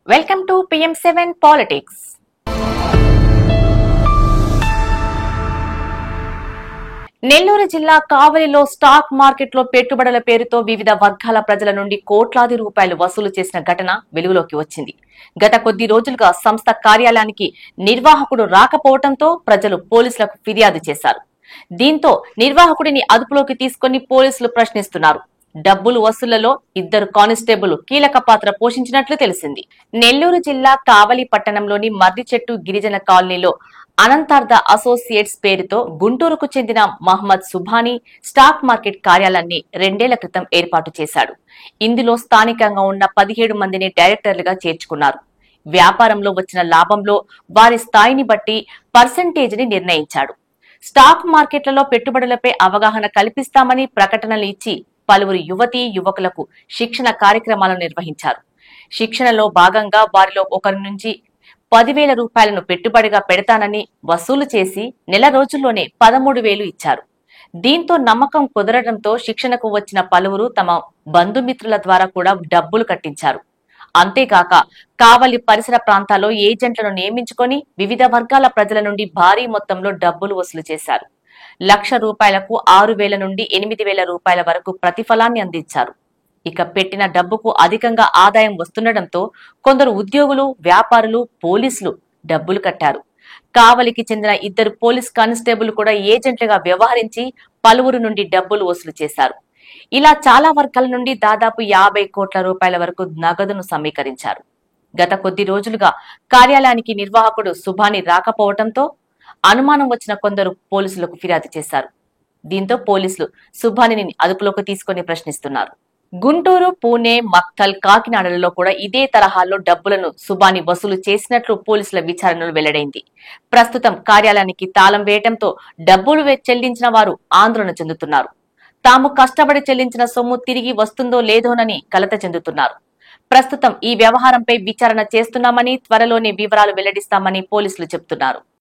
Welcome to PM7 Politics. Nellore జిల్లా కావలిలో stock మార్కెట్లో పెట్టుబడుల పేరుతో వివిధ వర్గాల ప్రజల నుండి కోట్లాది రూపాయలు వసూలు చేసిన ఘటన వెలుగులోకి వచ్చింది. గత కొద్ది రోజులుగా సంస్థ కార్యాలయానికి నిర్వాహకుడు రాకపోవడంతో ప్రజలు పోలీసులకు ఫిర్యాదు చేశారు. దీంతో నిర్వాహకుడిని అదుపులోకి తీసుకుని పోలీసులు ప్రశ్నిస్తున్నారు. డబ్బులు వసూళ్లలో 2 కానిస్టేబుల్ కీలక పాత్ర పోషించినట్లు తెలిసింది. నెల్లూరు జిల్లా కావలి పట్టణంలోని మర్రిచెట్టు గిరిజన కాలనీలో అనంతార్థ అసోసియేట్స్ పేరుతో గుంటూరుకు చెందిన మహమ్మద్ సుభానీ స్టాక్ మార్కెట్ కార్యాలయాన్ని 2 ఏళ్ల క్రితం ఏర్పాటు చేశాడు. ఇందులో స్థానికంగా ఉన్న 17 మందిని డైరెక్టర్లుగా చేర్చుకున్నారు. వ్యాపారంలో వచ్చిన లాభంలో వారి స్థాయిని బట్టి పర్సెంటేజ్ ని నిర్ణయించాడు. స్టాక్ మార్కెట్లలో పెట్టుబడులపై అవగాహన కల్పిస్తామని ప్రకటనలు ఇచ్చి పలువురు యువతీ యువకులకు శిక్షణ కార్యక్రమాలను నిర్వహించారు. శిక్షణలో భాగంగా వారిలో ఒకరి నుంచి 10,000 రూపాయలను పెట్టుబడిగా పెడతానని వసూలు చేసి నెల రోజుల్లోనే 13,000 ఇచ్చారు. దీంతో నమ్మకం కుదరడంతో శిక్షణకు వచ్చిన పలువురు తమ బంధుమిత్రుల ద్వారా కూడా డబ్బులు కట్టించారు. అంతేకాక కావలి పరిసర ప్రాంతాల్లో ఏజెంట్లను నియమించుకొని వివిధ వర్గాల ప్రజల నుండి భారీ మొత్తంలో డబ్బులు వసూలు చేశారు. ₹1,00,000కు 6,000 నుండి 8,000 రూపాయల వరకు ప్రతిఫలాన్ని అందించారు. ఇక పెట్టిన డబ్బుకు అధికంగా ఆదాయం వస్తుండటంతో కొందరు ఉద్యోగులు, వ్యాపారులు, పోలీసులు డబ్బులు కట్టారు. కావలికి చెందిన 2 పోలీస్ కానిస్టేబుల్ కూడా ఏజెంట్లుగా వ్యవహరించి పలువురు నుండి డబ్బులు వసూలు చేశారు. ఇలా చాలా వర్గాల నుండి దాదాపు 50 కోట్ల రూపాయల వరకు నగదును సమీకరించారు. గత కొద్ది రోజులుగా కార్యాలయానికి నిర్వాహకుడు సుభాని రాకపోవడంతో అనుమానం వచ్చిన కొందరు పోలీసులకు ఫిర్యాదు చేశారు. దీంతో పోలీసులు సుభానిని అదుపులోకి తీసుకుని ప్రశ్నిస్తున్నారు. గుంటూరు, పూణె, మక్తల్, కాకినాడలలో కూడా ఇదే తరహాలో డబ్బులను సుభాని వసూలు చేసినట్లు పోలీసుల విచారణలో వెల్లడైంది. ప్రస్తుతం కార్యాలయానికి తాళం వేయడంతో డబ్బులు చెల్లించిన వారు ఆందోళన చెందుతున్నారు. తాము కష్టపడి చెల్లించిన సొమ్ము తిరిగి వస్తుందో లేదోనని కలత చెందుతున్నారు. ప్రస్తుతం ఈ వ్యవహారంపై విచారణ చేస్తున్నామని, త్వరలోనే వివరాలు వెల్లడిస్తామని పోలీసులు చెబుతున్నారు.